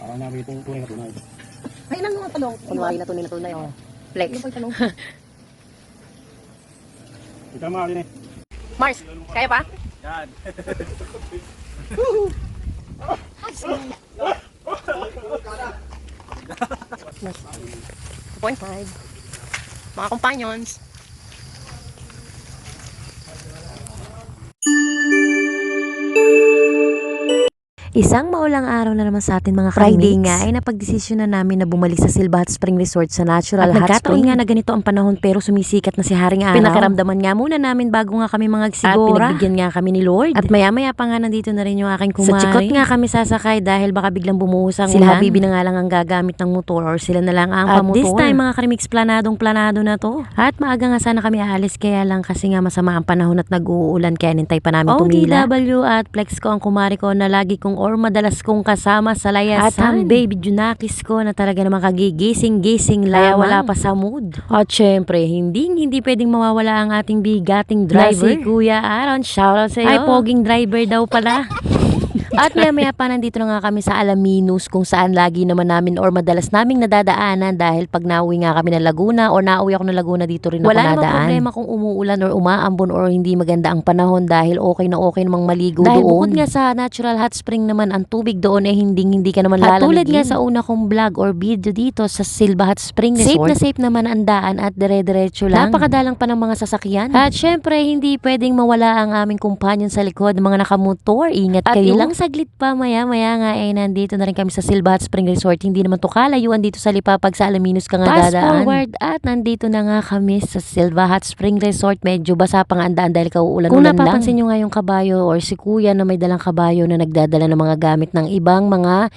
Parang namin itong tunay na tunay. Ay, nang mga talong. Kunwari na tunay, oh. Flex. Yung pa'y talong. Ikaw mga din eh. Mars, kaya pa? Yan. 2.5. Mga companions. Isang maulang araw na naman sa atin mga Friday nga ay napagdesisyon na namin na bumalik sa Silva Hot Spring Resort sa natural hot spring. At nga na ganito ang panahon pero sumisikat na si Haring Araw. Pinakaramdaman nga muna namin bago nga kami mga sigura. At pinagbigyan nga kami ni Lord. At maya-maya pa nga nandito na rin yung aking kumari. Sa Chikot nga kami sasakay dahil baka biglang bumuhos ang Sila ulan. Habibi na nga lang ang gagamit ng motor or sila na lang ang pamotor. At this time mga karimix planado na to. At maaga nga sana kami aalis kaya lang kasi nga masama ang panahon at nag-uulan kaya nintay pa namin tumila. OTW at Flex ko ang kumari ko na lagi kong or madalas kong kasama sa layasan. At ang baby Junakis ko na talaga naman kagigising-gising lamang. Kaya wala pa sa mood. At syempre, hindi pwedeng mawawala ang ating bigating driver. Na si Kuya Aaron, shoutout sa iyo. Ay, poging driver daw pala. At maya pa nandito na nga kami sa Alaminos kung saan lagi naman namin or madalas naming nadadaanan dahil pag nauwi nga kami ng Laguna o nauwi ako ng Laguna dito rin ako nadaan. Wala namang problema kung umuulan or umaambon or hindi maganda ang panahon dahil okay namang maligo dahil doon. Dahil bukod nga sa natural hot spring naman ang tubig doon ay hindi ka naman lalamigin. At tulad nga sa una kong vlog or video dito sa Silva Hot Spring Resort, safe naman ang daan at dire-diretso lang. Napakadalang pa ng mga sasakyan. At syempre hindi pwedeng mawala ang aming kumpanyon sa likod, mga nakamotor. Ingat kayo. At ilang saglit pa maya nga nandito na rin kami sa Silva Hot Spring Resort. Hindi naman to kalayuan dito sa Lipapag sa Alaminos ka nga dadaan. Fast forward at nandito na nga kami sa Silva Hot Spring Resort. Medyo basa pa nga ang daan dahil kauulan-ulan lang. Kung napapansin nyo nga yung kabayo or si kuya na may dalang kabayo na nagdadala ng mga gamit ng ibang mga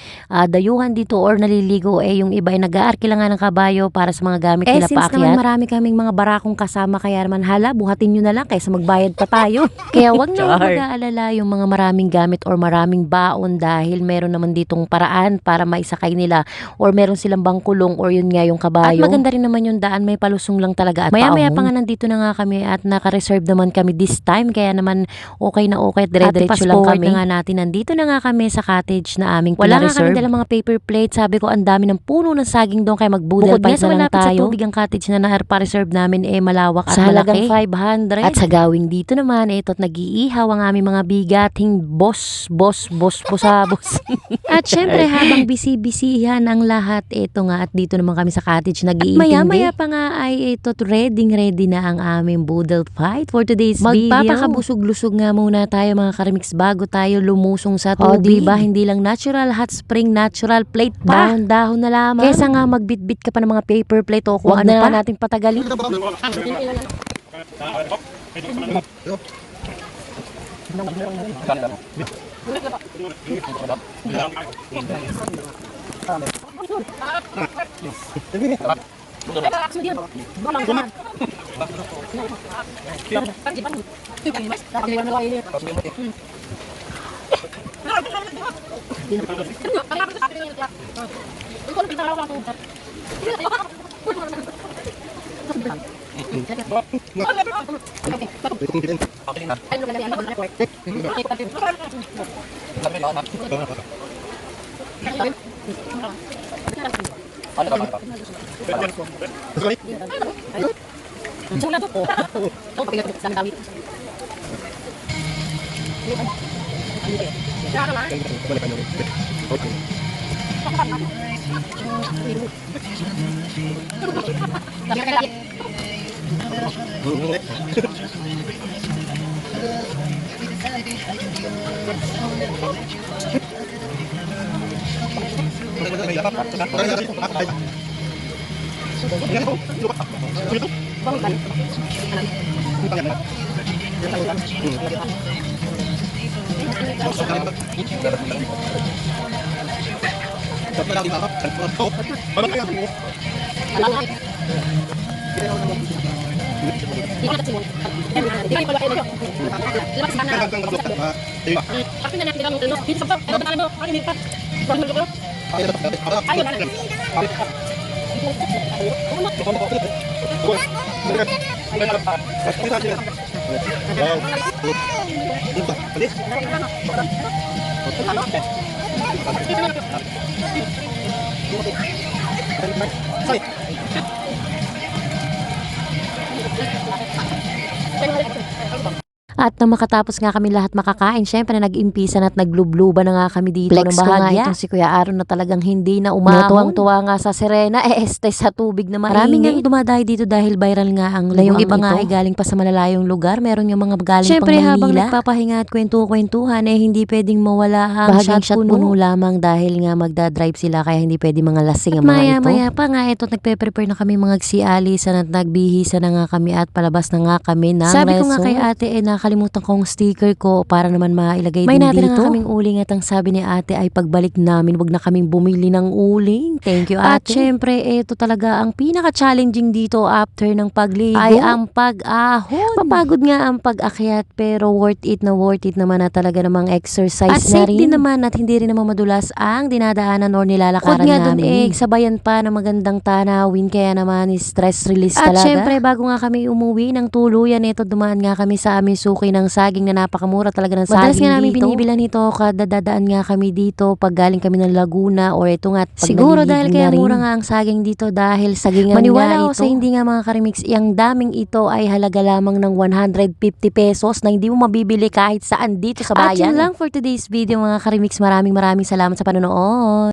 dayuhan dito or naliligo, yung iba ay nag-aarkila nga ng kabayo para sa mga gamit nila paakyat. Since naman marami kaming mga barakong kasama kaya naman hala buhatin nyo na lang kaysa magbayad pa tayo. Kaya wag na mag-aalala yung mga maraming gamit or maraming baon dahil meron naman ditong paraan para maisakay nila or meron silang bangkulong or yun nga yung kabayo. At maganda rin naman yung daan, may palusong lang talaga at maya pa nga nandito na nga kami at naka-reserve naman kami this time kaya naman okay na okay at dire-diretso lang kami. Na nga natin, nandito na nga kami sa cottage na aming wala nga kami dalang mga paper plate. Sabi ko ang dami ng puno ng saging doon kaya magbudel pa na lang tayo. Sa tubig ang cottage na na-reserve namin malawak at malaki. Sa halagang 500. At sa gawing dito naman ito't nag-iihaw ang aming mga bigating boss. At syempre habang busy-busyhan ang lahat, ito nga at dito naman kami sa cottage nag-iintindi. Maya pa nga ay ito't ready na ang aming boodle fight for today's video. Magpapakabusog-lusog nga muna tayo mga karimix bago tayo lumusong sa tubig. Diba? Hindi lang natural hot spring, natural plate pa. Dahon na lamang. Kesa nga magbitbit ka pa ng mga paper plate o kung ano pa nating patagalin. At nang makatapos nga kami lahat makakain, syempre nag-impisan at naglubluban na nga kami dito Flex ng ko nga bahagya. itong Si Kuya Aaron na talagang hindi na umahon. Natuwang-tuwa nga sa sirena, sa tubig na mainit. Maraming nga dumadayo dito dahil viral nga ang luwang ito. Yung iba nga ay galing pa sa malalayong lugar, meron yung mga galing Syempre, pang Maynila. habang Nagpapahinga at kwentuhan, hindi pwedeng mawala ang Bahaging shot puno lamang dahil nga magdadrive sila kaya hindi pwedeng mga lasing ang mga ito. Maya pa nga ito, nagpe-prepare na kami mga sialisan at nagbihisa na nga kami at palabas na nga kami ng Sabi ko nga resort. kay Ate, nakalimutan kong sticker ko para naman mailagay May din natin dito. na nga kaming uling at ang sabi ni ate ay pagbalik namin, wag na kaming bumili ng uling. Thank you, ate. At syempre, ito talaga ang pinaka-challenging dito after ng pagligo ay ang pag-ahon. Papagod nga ang pag-akyat pero worth it naman na talaga namang exercise At na safe rin. din naman at hindi rin naman madulas ang dinadaanan or nilalakaran Bukod nga dun, namin. Sabayan pa ng magandang tanawin kaya naman stress release At talaga. At syempre, bago nga kami umuwi ng tuluyan, ito dumaan nga kami sa aming suki ng saging na napakamura talaga ng saging Madalas nga namin dito. Binibilan ito kada dadaan nga kami dito pag galing kami ng Laguna or ito nga pag Siguro dahil naliligo kaya na rin. mura nga ang saging dito dahil sagingan Maniwala nga ako ito. sa Hindi nga mga karimix, yung daming ito ay halaga lamang ng 150 pesos na hindi mo mabibili kahit saan dito sa bayan. At yun lang for today's video mga karimix. Maraming salamat sa panonood.